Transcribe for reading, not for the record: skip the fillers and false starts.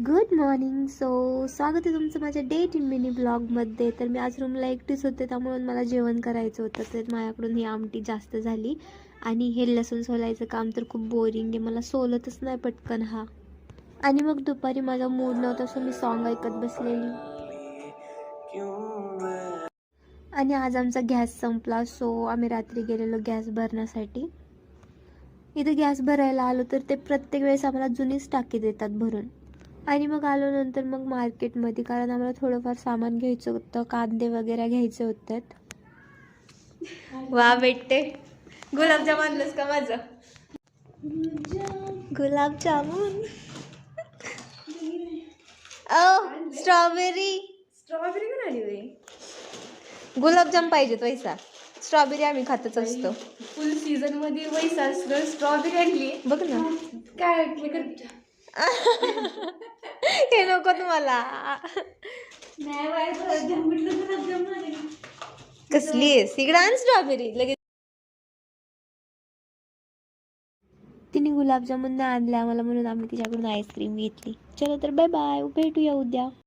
Good morning. स्वागत आहे तुमचं माझ्या डेट इन मिनी ब्लॉगमध्ये. तर मी आज रूमला एकटीच होते, त्यामुळे मला जेवण करायचं होतं. तर माझ्याकडून ही आमटी जास्त झाली आणि हे लसूण सोलायचं काम तर खूप बोरिंग आहे, मला सोलतच नाही पटकन हा. आणि मग दुपारी माझा मूड नव्हता, सो मी सॉन्ग ऐकत बसलेली. आणि आज आमचा गॅस संपला, सो आम्ही रात्री गेलेलो गॅस भरण्यासाठी. इथे गॅस भरायला आलो तर ते प्रत्येक वेळेस आम्हाला जुनीच टाकी देतात भरून. आणि मग आलो नंतर मग मार्केटमध्ये, कारण आम्हाला थोडंफार सामान घ्यायचं होतं, कांदे वगैरे घ्यायचे होते. वा भेटते. गुलाबजाम आणलंस का माझं? गुलाबजामुन. स्ट्रॉबेरी. स्ट्रॉबेरी पण आली होय. गुलाबजाम पाहिजेत वैसा. स्ट्रॉबेरी आम्ही खातच असतो. फुल सीझन मध्ये वैसा असलं स्ट्रॉबेरी आणली. बघ ना. काय हे नको तुम्हाला. कसली आहे इकडे आण स्ट्रॉबेरी लगेच. तिने गुलाबजामुन आणल्या आम्हाला, म्हणून आम्ही तिच्याकडून आईस्क्रीम घेतली. चलो तर बाय बाय, भेटूया उद्या.